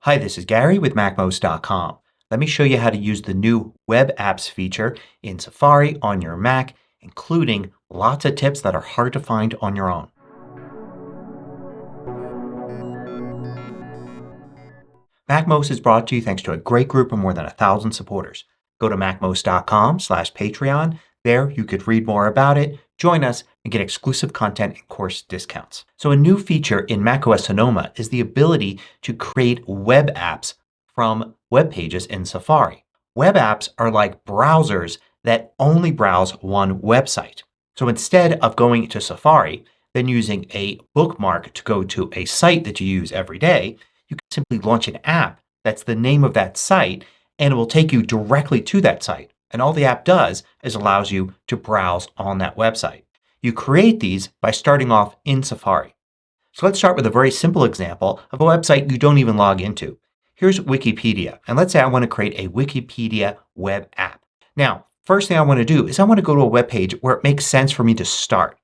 Hi, this is Gary with MACMOST.com. Let me show you how to use the new Web Apps feature in Safari on your Mac, including lots of tips that are hard to find on your own. MacMost is brought to you thanks to a great group of more than 1,000 supporters. Go to MacMost.com/Patreon. There you could read more about it, join us, and get exclusive content and course discounts. So a new feature in macOS Sonoma is the ability to create web apps from web pages in Safari. Web apps are like browsers that only browse one website. So instead of going to Safari, then using a bookmark to go to a site that you use every day, you can simply launch an app that's the name of that site and it will take you directly to that site. And all the app does is allows you to browse on that website. You create these by starting off in Safari. So let's start with a very simple example of a website you don't even log into. Here's Wikipedia, and let's say I want to create a Wikipedia web app. Now, first thing I want to do is I want to go to a web page where it makes sense for me to start.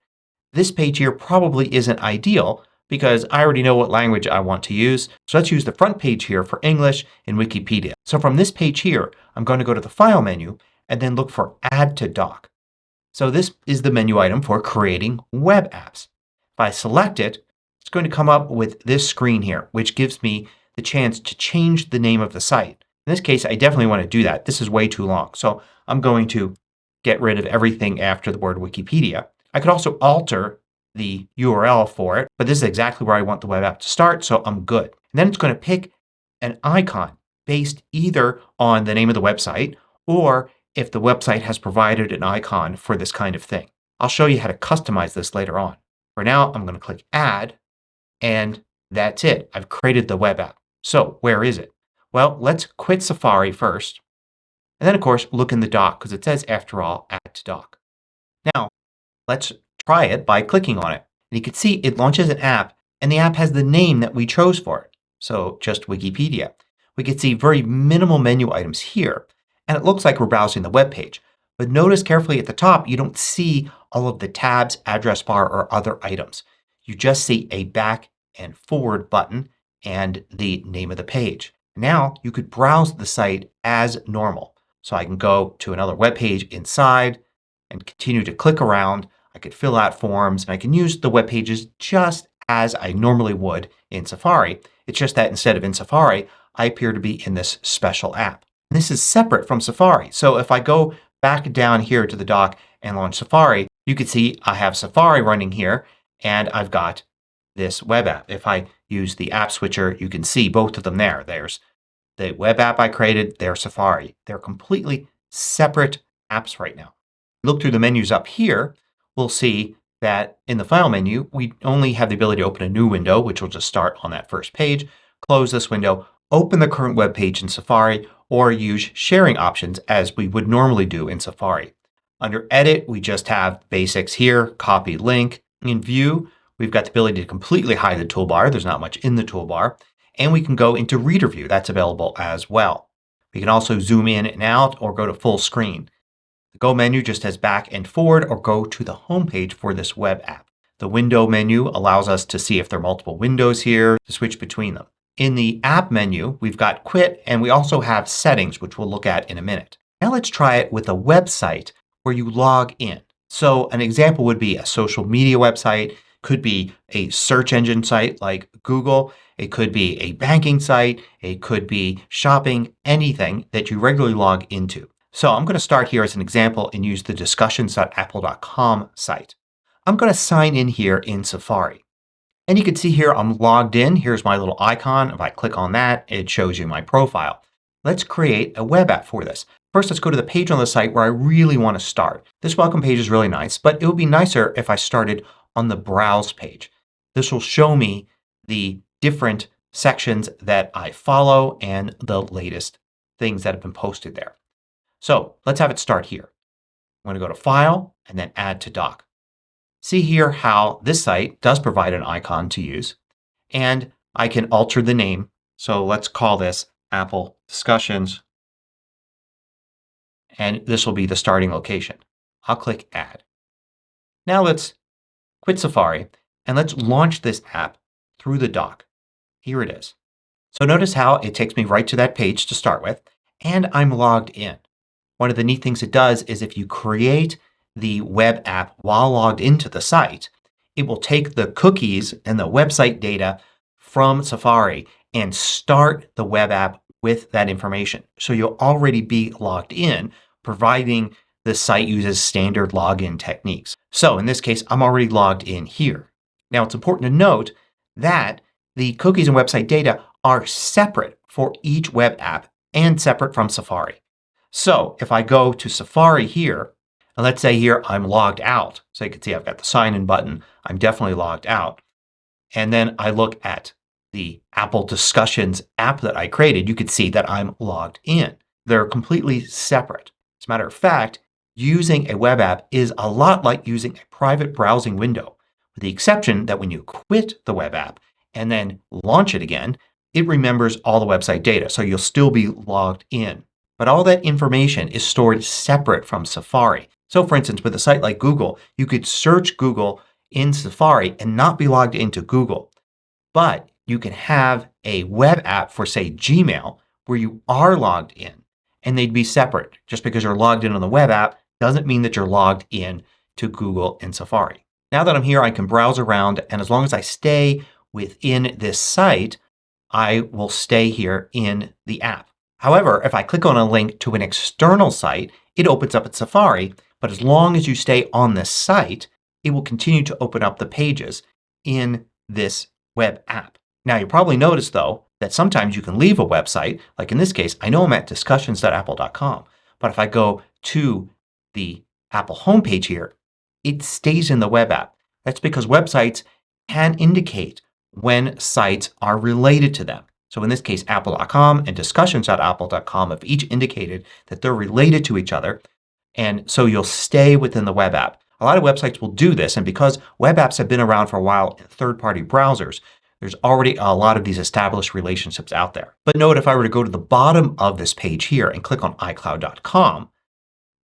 This page here probably isn't ideal because I already know what language I want to use. So let's use the front page here for English in Wikipedia. So from this page here I'm going to go to the File menu and then look for Add to Dock. So this is the menu item for creating web apps. If I select it, it's going to come up with this screen here, which gives me the chance to change the name of the site. In this case I definitely want to do that. This is way too long. So I'm going to get rid of everything after the word Wikipedia. I could also alter the URL for it, but this is exactly where I want the web app to start, so I'm good. And then it's going to pick an icon based either on the name of the website or if the website has provided an icon for this kind of thing. I'll show you how to customize this later on. For now I'm going to click Add and that's it. I've created the web app. So where is it? Well, let's quit Safari first and then of course look in the dock because it says after all Add to Dock. Now let's try it by clicking on it. And you can see it launches an app and the app has the name that we chose for it. So just Wikipedia. We can see very minimal menu items here and it looks like we're browsing the web page. But notice carefully at the top you don't see all of the tabs, address bar, or other items. You just see a back and forward button and the name of the page. Now you could browse the site as normal. So I can go to another web page inside and continue to click around. I could fill out forms and I can use the web pages just as I normally would in Safari. It's just that instead of in Safari I appear to be in this special app. And this is separate from Safari. So if I go back down here to the dock and launch Safari, you can see I have Safari running here and I've got this web app. If I use the app switcher you can see both of them there. There's the web app I created, there's Safari. They're completely separate apps right now. Look through the menus up here, we'll see that in the File menu we only have the ability to open a new window, which will just start on that first page. Close this window, open the current web page in Safari, or use sharing options as we would normally do in Safari. Under Edit we just have basics here, copy link. In View we've got the ability to completely hide the toolbar. There's not much in the toolbar. And we can go into Reader View. That's available as well. We can also zoom in and out or go to full screen. The Go menu just has back and forward or go to the home page for this web app. The Window menu allows us to see if there are multiple windows here, to switch between them. In the App menu we've got Quit and we also have Settings, which we'll look at in a minute. Now let's try it with a website where you log in. So an example would be a social media website. Could be a search engine site like Google. It could be a banking site. It could be shopping, anything that you regularly log into. So I'm going to start here as an example and use the discussions.apple.com site. I'm going to sign in here in Safari. And you can see here I'm logged in. Here's my little icon. If I click on that it shows you my profile. Let's create a web app for this. First let's go to the page on the site where I really want to start. This welcome page is really nice, but it would be nicer if I started on the Browse page. This will show me the different sections that I follow and the latest things that have been posted there. So let's have it start here. I'm going to go to File and then Add to Dock. See here how this site does provide an icon to use and I can alter the name. So let's call this Apple Discussions and this will be the starting location. I'll click Add. Now let's quit Safari and let's launch this app through the dock. Here it is. So notice how it takes me right to that page to start with, and I'm logged in. One of the neat things it does is if you create the web app while logged into the site, it will take the cookies and the website data from Safari and start the web app with that information. So you'll already be logged in, providing the site uses standard login techniques. So in this case I'm already logged in here. Now it's important to note that the cookies and website data are separate for each web app and separate from Safari. So if I go to Safari here, and let's say here I'm logged out. So you can see I've got the sign in button. I'm definitely logged out. And then I look at the Apple Discussions app that I created. You can see that I'm logged in. They're completely separate. As a matter of fact, using a web app is a lot like using a private browsing window, with the exception that when you quit the web app and then launch it again, it remembers all the website data. So you'll still be logged in. But all that information is stored separate from Safari. So for instance, with a site like Google, you could search Google in Safari and not be logged into Google. But you can have a web app for say Gmail where you are logged in and they'd be separate. Just because you're logged in on the web app doesn't mean that you're logged in to Google in Safari. Now that I'm here I can browse around, and as long as I stay within this site I will stay here in the app. However, if I click on a link to an external site it opens up at Safari, but as long as you stay on this site it will continue to open up the pages in this web app. Now you probably noticed though that sometimes you can leave a website. Like in this case I know I'm at discussions.apple.com, but if I go to the Apple homepage here it stays in the web app. That's because websites can indicate when sites are related to them. So in this case apple.com and discussions.apple.com have each indicated that they're related to each other, and so you'll stay within the web app. A lot of websites will do this, and because web apps have been around for a while in third-party browsers there's already a lot of these established relationships out there. But note if I were to go to the bottom of this page here and click on iCloud.com,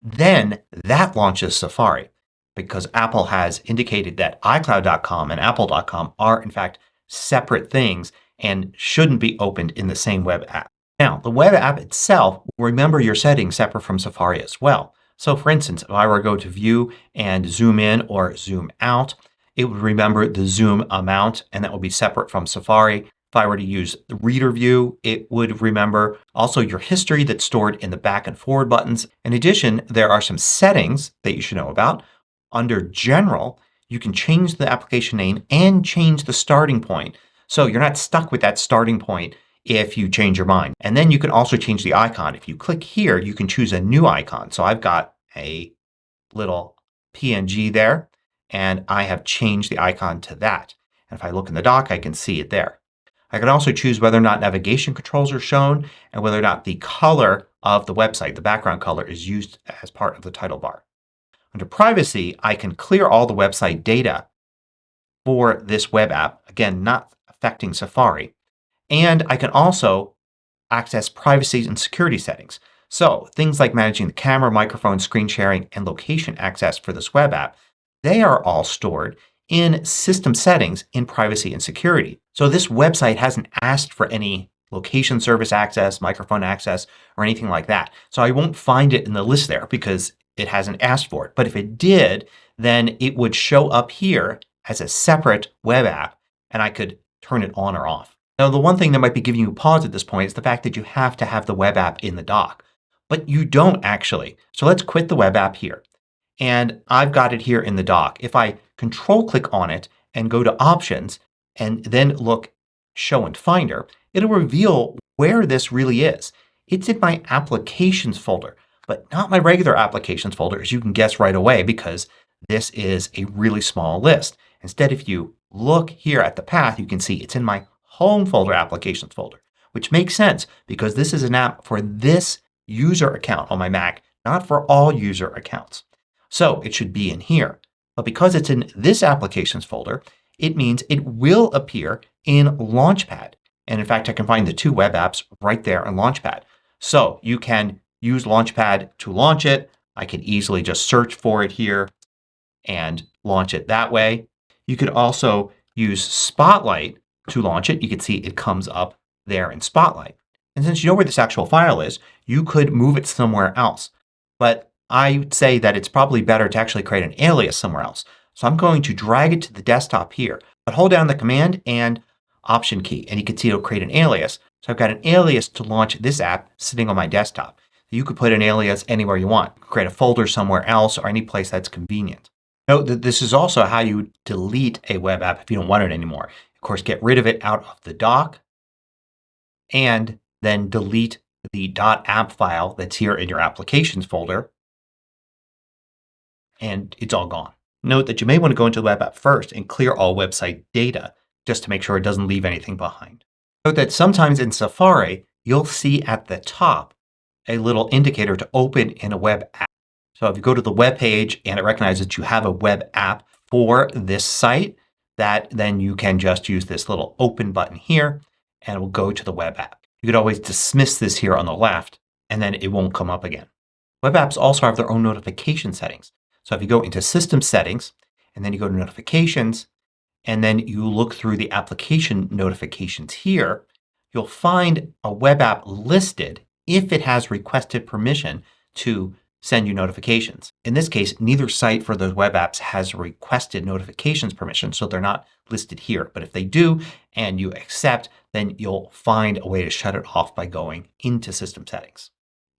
then that launches Safari because Apple has indicated that iCloud.com and Apple.com are in fact separate things and shouldn't be opened in the same web app. Now the web app itself will remember your settings separate from Safari as well. So for instance if I were to go to View and zoom in or zoom out, it would remember the zoom amount and that would be separate from Safari. If I were to use the reader view it would remember also your history that's stored in the back and forward buttons. In addition there are some settings that you should know about. Under General you can change the application name and change the starting point. So you're not stuck with that starting point if you change your mind. And then you can also change the icon. If you click here you can choose a new icon. So I've got a little PNG there and I have changed the icon to that. And if I look in the dock I can see it there. I can also choose whether or not navigation controls are shown and whether or not the color of the website, the background color, is used as part of the title bar. Under Privacy I can clear all the website data for this web app, again not affecting Safari. And I can also access privacy and security settings. So things like managing the camera, microphone, screen sharing, and location access for this web app, they are all stored in system settings in privacy and security. So this website hasn't asked for any location service access, microphone access, or anything like that. So I won't find it in the list there because it hasn't asked for it. But if it did, then it would show up here as a separate web app and I could turn it on or off. Now the one thing that might be giving you pause at this point is the fact that you have to have the web app in the dock. But you don't actually. So let's quit the web app here. And I've got it here in the dock. If I control click on it and go to Options and then look Show in Finder, it'll reveal where this really is. It's in my Applications folder, but not my regular Applications folder, as you can guess right away because this is a really small list. Instead if you look here at the path you can see it's in my Home folder, Applications folder, which makes sense because this is an app for this user account on my Mac, not for all user accounts. So it should be in here. But because it's in this Applications folder it means it will appear in Launchpad. And in fact I can find the two web apps right there in Launchpad. So you can use Launchpad to launch it. I can easily just search for it here and launch it that way. You could also use Spotlight to launch it. You can see it comes up there in Spotlight. And since you know where this actual file is, you could move it somewhere else. But I would say that it's probably better to actually create an alias somewhere else. So I'm going to drag it to the desktop here, but hold down the Command and Option key and you can see it'll create an alias. So I've got an alias to launch this app sitting on my desktop. You could put an alias anywhere you want. Create a folder somewhere else or any place that's convenient. Note that this is also how you delete a web app if you don't want it anymore. Of course, get rid of it out of the dock and then delete the .app file that's here in your applications folder and it's all gone. Note that you may want to go into the web app first and clear all website data just to make sure it doesn't leave anything behind. Note that sometimes in Safari you'll see at the top a little indicator to open in a web app. So if you go to the web page and it recognizes that you have a web app for this site, then you can just use this little open button here and it will go to the web app. You could always dismiss this here on the left and then it won't come up again. Web apps also have their own notification settings. So if you go into System Settings and then you go to Notifications and then you look through the application notifications here, you'll find a web app listed if it has requested permission to send you notifications. In this case, neither site for those web apps has requested notifications permission, so they're not listed here. But if they do and you accept, then you'll find a way to shut it off by going into System Settings.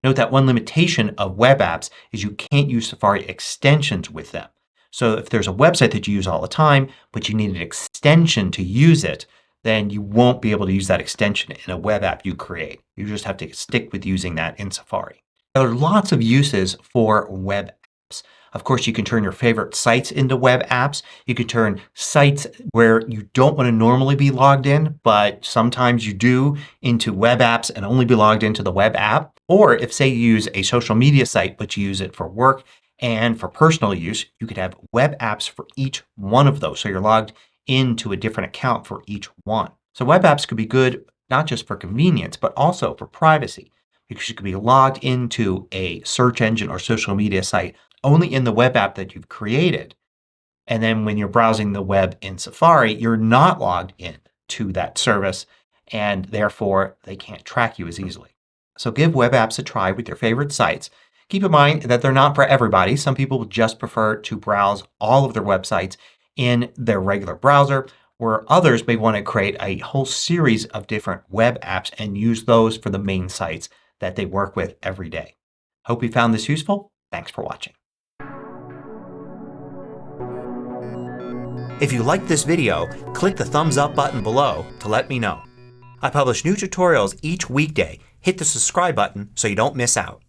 Note that one limitation of web apps is you can't use Safari extensions with them. So if there's a website that you use all the time but you need an extension to use it, then you won't be able to use that extension in a web app you create. You just have to stick with using that in Safari. There are lots of uses for web apps. Of course, you can turn your favorite sites into web apps. You can turn sites where you don't want to normally be logged in, but sometimes you do, into web apps and only be logged into the web app. Or if, say, you use a social media site but you use it for work and for personal use, you could have web apps for each one of those. So you're logged into a different account for each one. So web apps could be good not just for convenience but also for privacy. Because you could be logged into a search engine or social media site only in the web app that you've created. And then when you're browsing the web in Safari, you're not logged in to that service and therefore they can't track you as easily. So give web apps a try with your favorite sites. Keep in mind that they're not for everybody. Some people just prefer to browse all of their websites in their regular browser, where others may want to create a whole series of different web apps and use those for the main sites that they work with every day. Hope you found this useful. Thanks for watching. If you liked this video, click the thumbs up button below to let me know. I publish new tutorials each weekday. Hit the subscribe button so you don't miss out.